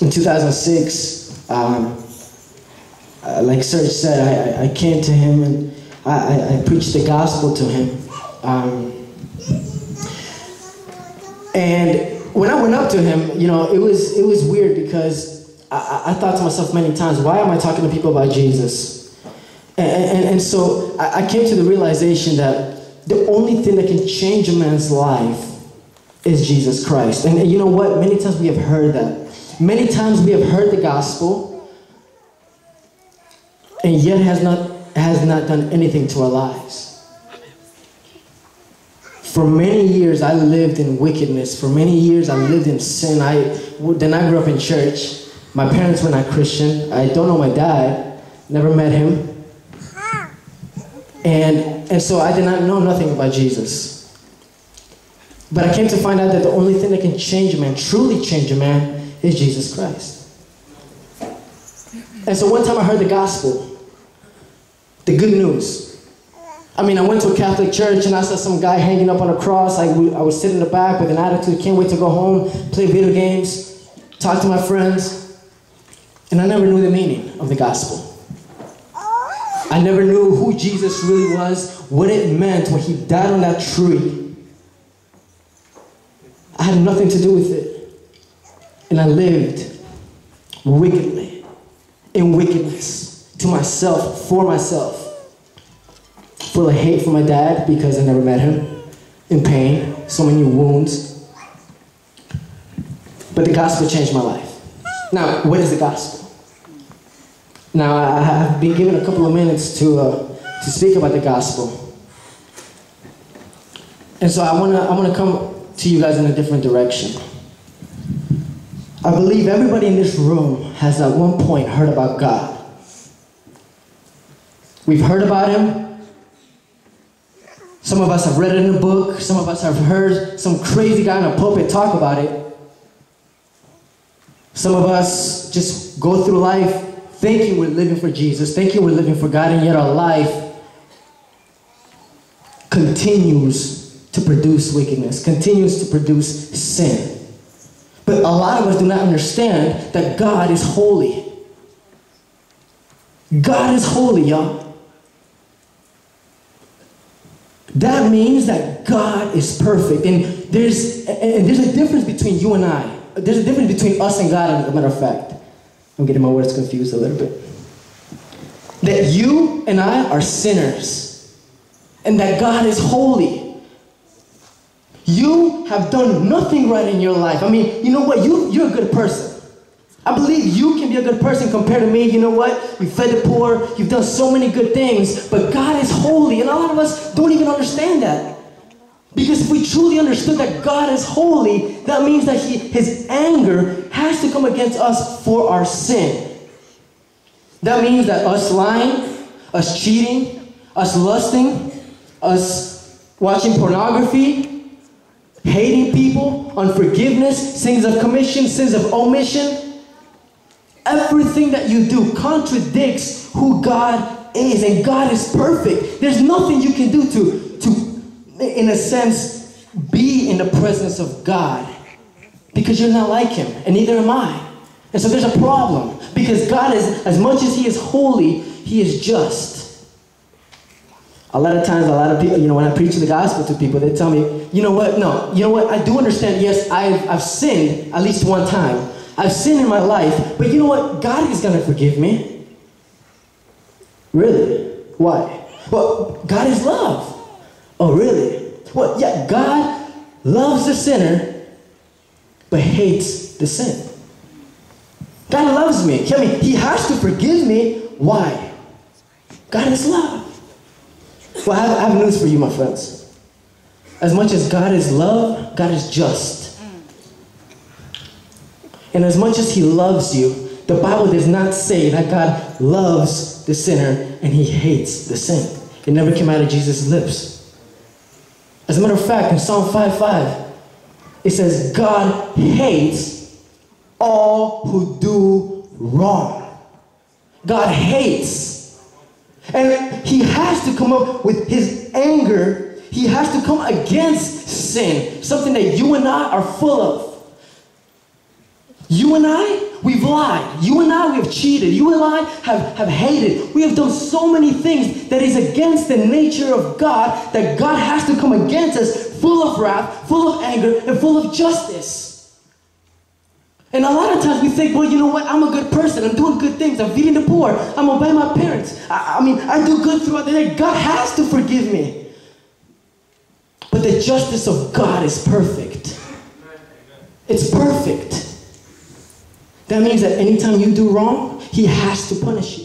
In 2006, like Serge said, I came to him and I preached the gospel to him. And when I went up to him, you know, it was weird because I thought to myself many times, why am I talking to people about Jesus? And so I came to the realization that the only thing that can change a man's life is Jesus Christ. And you know what? Many times we have heard that. Many times we have heard the gospel and yet has not done anything to our lives. For many years I lived in wickedness. For many years I lived in sin. Then I grew up in church. My parents were not Christian. I don't know my dad. Never met him. And so I did not know nothing about Jesus. But I came to find out that the only thing that can change a man, truly change a man, is Jesus Christ. And so one time I heard the gospel, the good news. I mean, I went to a Catholic church and I saw some guy hanging up on a cross. I would sit in the back with an attitude, can't wait to go home, play video games, talk to my friends. And I never knew the meaning of the gospel. I never knew who Jesus really was, what it meant when he died on that tree. I had nothing to do with it. And I lived wickedly, in wickedness, to myself, for myself. Full of hate for my dad because I never met him. In pain, so many wounds. But the gospel changed my life. Now, what is the gospel? Now, I have been given a couple of minutes to speak about the gospel. And so I want to come to you guys in a different direction. I believe everybody in this room has at one point heard about God. We've heard about him. Some of us have read it in a book. Some of us have heard some crazy guy in a pulpit talk about it. Some of us just go through life thinking we're living for Jesus, thinking we're living for God, and yet our life continues to produce wickedness, continues to produce sin. But a lot of us do not understand that God is holy. God is holy, y'all. That means that God is perfect. And there's a difference between you and I. There's a difference between us and God, as a matter of fact. I'm getting my words confused a little bit. That you and I are sinners. And that God is holy. You have done nothing right in your life. I mean, you know what? You're a good person. I believe you can be a good person compared to me. You know what? You fed the poor. You've done so many good things. But God is holy. And a lot of us don't even understand that. Because if we truly understood that God is holy, that means that his anger has to come against us for our sin. That means that us lying, us cheating, us lusting, us watching pornography, hating people, unforgiveness, sins of commission, sins of omission, everything that you do contradicts who God is. And God is perfect. There's nothing you can do to in a sense, be in the presence of God. Because you're not like him, and neither am I. And so there's a problem. Because God is, as much as he is holy, he is just. A lot of times, a lot of people, you know, when I preach the gospel to people, they tell me, you know what, no, you know what, I do understand, yes, I've sinned at least one time. I've sinned in my life, but you know what, God is going to forgive me. Really? Why? Well, God is love. Oh, really? Well, yeah, God loves the sinner, but hates the sin. God loves me. I mean, he has to forgive me. Why? God is love. Well, I have news for you, my friends. As much as God is love, God is just. And as much as he loves you, the Bible does not say that God loves the sinner and he hates the sin. It never came out of Jesus' lips. As a matter of fact, in Psalm 5:5, it says, God hates all who do wrong. God hates. And he has to come up with his anger. He has to come against sin. Something that you and I are full of. You and I, we've lied. You and I, we've cheated. You and I have hated. We have done so many things that is against the nature of God, that God has to come against us full of wrath, full of anger, and full of justice. And a lot of times we think, well, you know what? I'm a good person. I'm doing good things. I'm feeding the poor. I'm obeying my parents. I do good throughout the day. God has to forgive me. But the justice of God is perfect. It's perfect. That means that anytime you do wrong, He has to punish you.